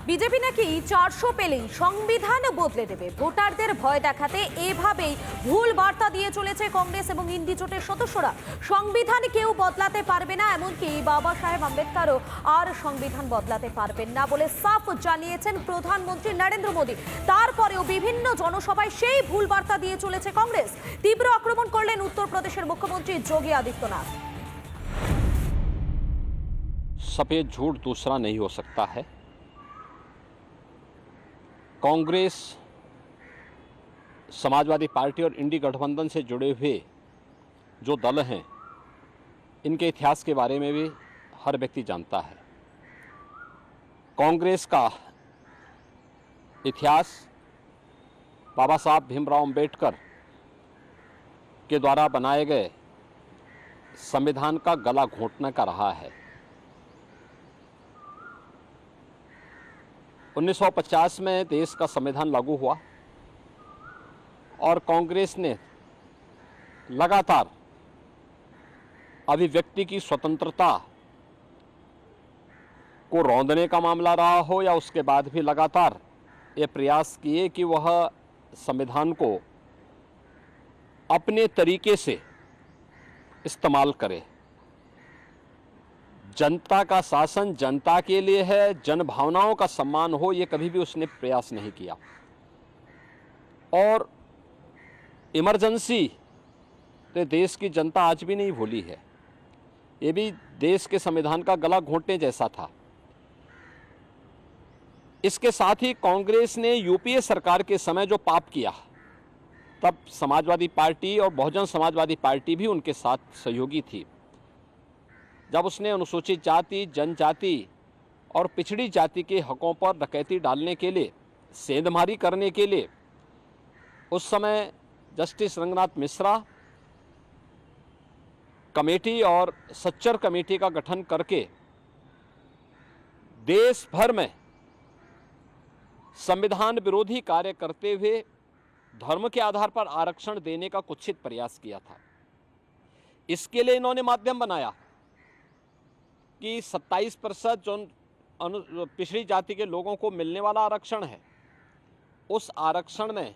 BJP নাকি 400 পেলেই সংবিধান বদলে দেবে। ভোটারদের ভয় দেখাতে এভাবেই ভুল বার্তা দিয়ে চলেছে কংগ্রেস এবং ইন্ডি জোটের সদস্যরা। সংবিধান কেউ বদলাতে পারবে না, এমনকি বাবা সাহেব আম্বেদকরও আর সংবিধান বদলাতে পারবেন না বলে সাফ জানিয়েছেন প্রধানমন্ত্রী নরেন্দ্র মোদী। তারপরেও বিভিন্ন জনসভায় সেই ভুল বার্তা দিয়ে চলেছে কংগ্রেস। তীব্র আক্রমণ করলেন উত্তরপ্রদেশের মুখ্যমন্ত্রী যোগী আদিত্যনাথ। सफेद झूठ दूसरा नहीं हो सकता है। कांग्रेस, समाजवादी पार्टी और इंडी गठबंधन से जुड़े हुए जो दल हैं, इनके इतिहास के बारे में भी हर व्यक्ति जानता है। कांग्रेस का इतिहास बाबा साहब भीमराव अंबेडकर के द्वारा बनाए गए संविधान का गला घोंटने का रहा है। 1950 में देश का संविधान लागू हुआ और कांग्रेस ने लगातार अभिव्यक्ति की स्वतंत्रता को रौंदने का मामला रहा हो या उसके बाद भी लगातार ये प्रयास किए कि वह संविधान को अपने तरीके से इस्तेमाल करे। जनता का शासन जनता के लिए है, जन भावनाओं का सम्मान हो, ये कभी भी उसने प्रयास नहीं किया। और इमरजेंसी तो देश की जनता आज भी नहीं भूली है। ये भी देश के संविधान का गला घोंटने जैसा था। इसके साथ ही कांग्रेस ने यूपीए सरकार के समय जो पाप किया, तब समाजवादी पार्टी और बहुजन समाजवादी पार्टी भी उनके साथ सहयोगी थी। जब उसने अनुसूचित जाति, जनजाति और पिछड़ी जाति के हकों पर डकैती डालने के लिए, सेंधमारी करने के लिए उस समय जस्टिस रंगनाथ मिश्रा कमेटी और सच्चर कमेटी का गठन करके देश भर में संविधान विरोधी कार्य करते हुए धर्म के आधार पर आरक्षण देने का कुत्सित प्रयास किया था। इसके लिए इन्होंने माध्यम बनाया कि 27% जो पिछड़ी जाति के लोगों को मिलने वाला आरक्षण है, उस आरक्षण में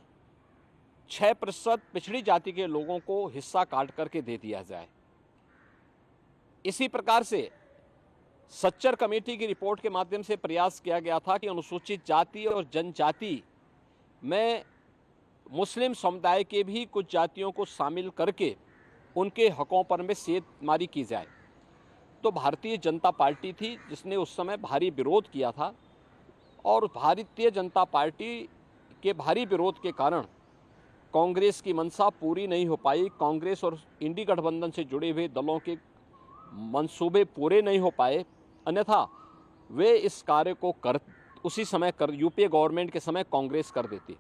6% पिछड़ी जाति के लोगों को हिस्सा काट करके दे दिया जाए। इसी प्रकार से सच्चर कमेटी की रिपोर्ट के माध्यम से प्रयास किया गया था कि अनुसूचित जाति और जनजाति में मुस्लिम समुदाय के भी कुछ जातियों को शामिल करके उनके हकों पर में सेंधमारी की जाए। तो भारतीय जनता पार्टी थी जिसने उस समय भारी विरोध किया था और भारतीय जनता पार्टी के भारी विरोध के कारण कांग्रेस की मंशा पूरी नहीं हो पाई। कांग्रेस और इंडी गठबंधन से जुड़े हुए दलों के मंसूबे पूरे नहीं हो पाए, अन्यथा वे इस कार्य को उसी समय यूपीए गवर्नमेंट के समय कांग्रेस कर देती।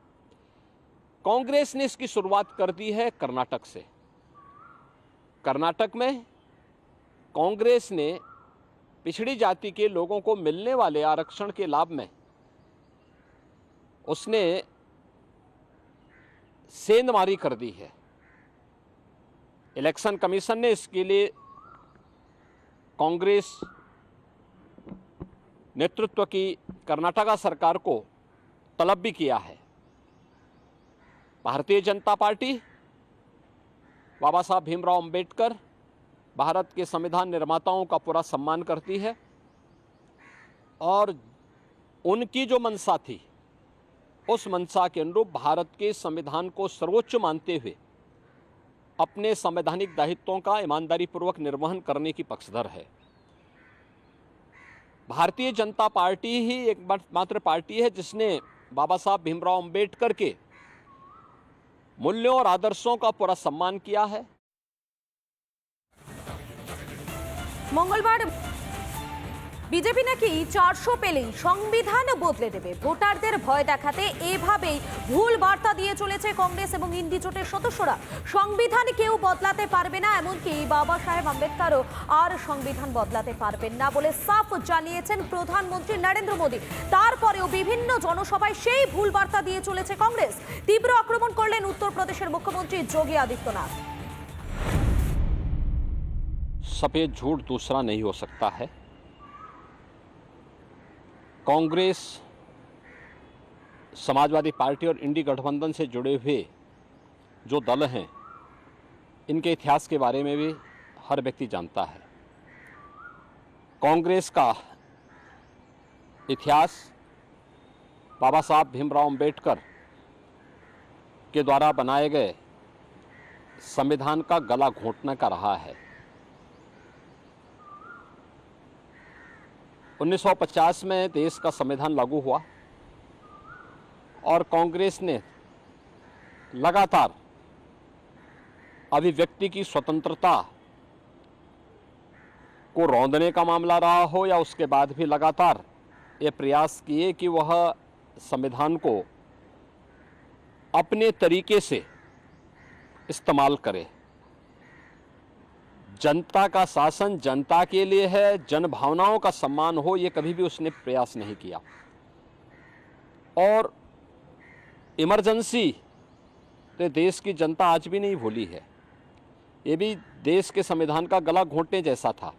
कांग्रेस ने इसकी शुरुआत कर दी है कर्नाटक से। कर्नाटक में कांग्रेस ने पिछड़ी जाति के लोगों को मिलने वाले आरक्षण के लाभ में उसने सेंधमारी कर दी है। इलेक्शन कमीशन ने इसके लिए कांग्रेस नेतृत्व की कर्नाटका सरकार को तलब भी किया है। भारतीय जनता पार्टी बाबा साहब भीमराव अंबेडकर, भारत के संविधान निर्माताओं का पूरा सम्मान करती है और उनकी जो मंशा थी उस मंशा के अनुरूप भारत के संविधान को सर्वोच्च मानते हुए अपने संवैधानिक दायित्वों का ईमानदारी पूर्वक निर्वहन करने की पक्षधर है। भारतीय जनता पार्टी ही एकमात्र पार्टी है जिसने बाबा साहब भीमराव अंबेडकर के मूल्यों और आदर्शों का पूरा सम्मान किया है। মঙ্গলবার বিজেপি নাকি 400 পেলেই সংবিধান বদলে দেবে। ভোটারদের ভয় দেখাতে এভাবেই ভুল বার্তা দিয়ে চলেছে কংগ্রেস এবং ইন্ডি জোটের সদস্যরা। সংবিধান কেউ বদলাতে পারবে না, এমনকি বাবা সাহেব আম্বেদকরও আর সংবিধান বদলাতে পারবেন না বলে সাফ জানিয়েছেন প্রধানমন্ত্রী নরেন্দ্র মোদী। তারপরেও বিভিন্ন জনসভায় সেই ভুল বার্তা দিয়ে চলেছে কংগ্রেস। তীব্র আক্রমণ করলেন উত্তরপ্রদেশের মুখ্যমন্ত্রী যোগী আদিত্যনাথ। सफेद झूठ दूसरा नहीं हो सकता है। कांग्रेस, समाजवादी पार्टी और इंडी गठबंधन से जुड़े हुए जो दल हैं, इनके इतिहास के बारे में भी हर व्यक्ति जानता है। कांग्रेस का इतिहास बाबा साहब भीमराव अंबेडकर के द्वारा बनाए गए संविधान का गला घोंटने का रहा है। 1950 में देश का संविधान लागू हुआ और कांग्रेस ने लगातार अभिव्यक्ति की स्वतंत्रता को रौंदने का मामला रहा हो या उसके बाद भी लगातार ये प्रयास किए कि वह संविधान को अपने तरीके से इस्तेमाल करे। जनता का शासन जनता के लिए है, जन भावनाओं का सम्मान हो, ये कभी भी उसने प्रयास नहीं किया। और इमरजेंसी तो देश की जनता आज भी नहीं भूली है। ये भी देश के संविधान का गला घोंटने जैसा था।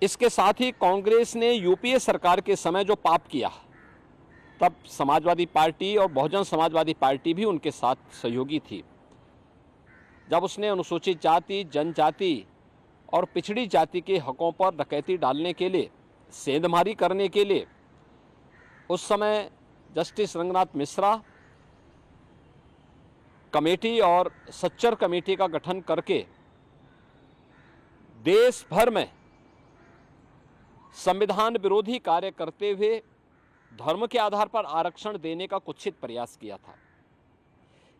इसके साथ ही कांग्रेस ने यूपीए सरकार के समय जो पाप किया, तब समाजवादी पार्टी और बहुजन समाजवादी पार्टी भी उनके साथ सहयोगी थी। जब उसने अनुसूचित जाति, जनजाति और पिछड़ी जाति के हकों पर डकैती डालने के लिए, सेंधमारी करने के लिए उस समय जस्टिस रंगनाथ मिश्रा कमेटी और सच्चर कमेटी का गठन करके देश भर में संविधान विरोधी कार्य करते हुए धर्म के आधार पर आरक्षण देने का कुत्सित प्रयास किया था।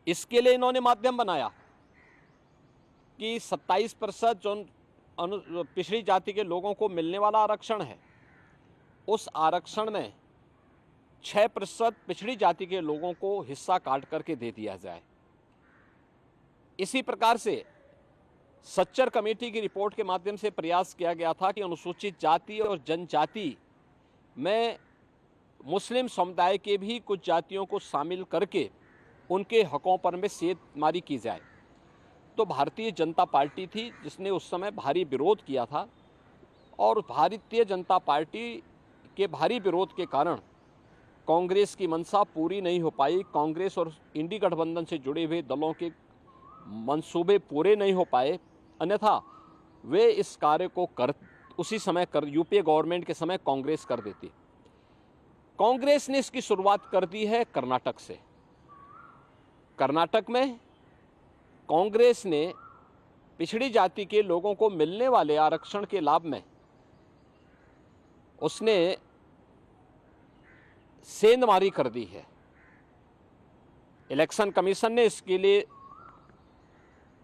इसके लिए इन्होंने माध्यम बनाया कि 27% जो पिछड़ी जाति के लोगों को मिलने वाला आरक्षण है, उस आरक्षण में 6% पिछड़ी जाति के लोगों को हिस्सा काट करके दे दिया जाए। इसी प्रकार से सच्चर कमेटी की रिपोर्ट के माध्यम से प्रयास किया गया था कि अनुसूचित जाति और जनजाति में मुस्लिम समुदाय के भी कुछ जातियों को शामिल करके उनके हकों पर में सेंधमारी की जाए। तो भारतीय जनता पार्टी थी जिसने उस समय भारी विरोध किया था और भारतीय जनता पार्टी के भारी विरोध के कारण कांग्रेस की मंशा पूरी नहीं हो पाई। कांग्रेस और इंडी गठबंधन से जुड़े हुए दलों के मंसूबे पूरे नहीं हो पाए, अन्यथा वे इस कार्य को उसी समय यूपीए गवर्नमेंट के समय कांग्रेस कर देती। कांग्रेस ने इसकी शुरुआत कर दी है कर्नाटक से। कर्नाटक में कांग्रेस ने पिछड़ी जाति के लोगों को मिलने वाले आरक्षण के लाभ में उसने सेंधमारी कर दी है। इलेक्शन कमीशन ने इसके लिए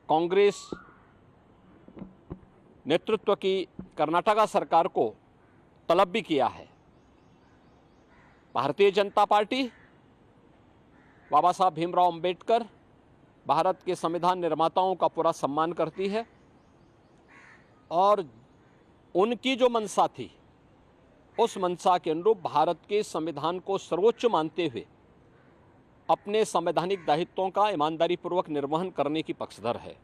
कांग्रेस नेतृत्व की कर्नाटका सरकार को तलब भी किया है। भारतीय जनता पार्टी बाबा साहब भीमराव अंबेडकर भारत के संविधान निर्माताओं का पूरा सम्मान करती है और उनकी जो मंशा थी उस मंशा के अनुरूप भारत के संविधान को सर्वोच्च मानते हुए अपने संवैधानिक दायित्वों का ईमानदारी पूर्वक निर्वहन करने की पक्षधर है।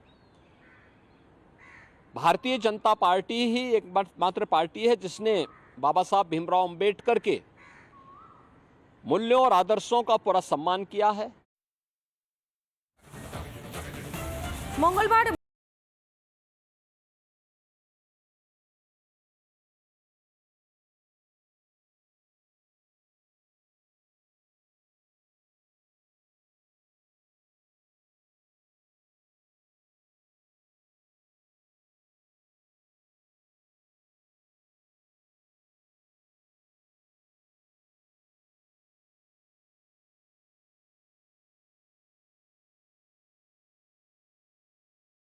भारतीय जनता पार्टी ही एकमात्र पार्टी है जिसने बाबा साहब भीमराव अंबेडकर के मूल्यों और आदर्शों का पूरा सम्मान किया है। मंगलवार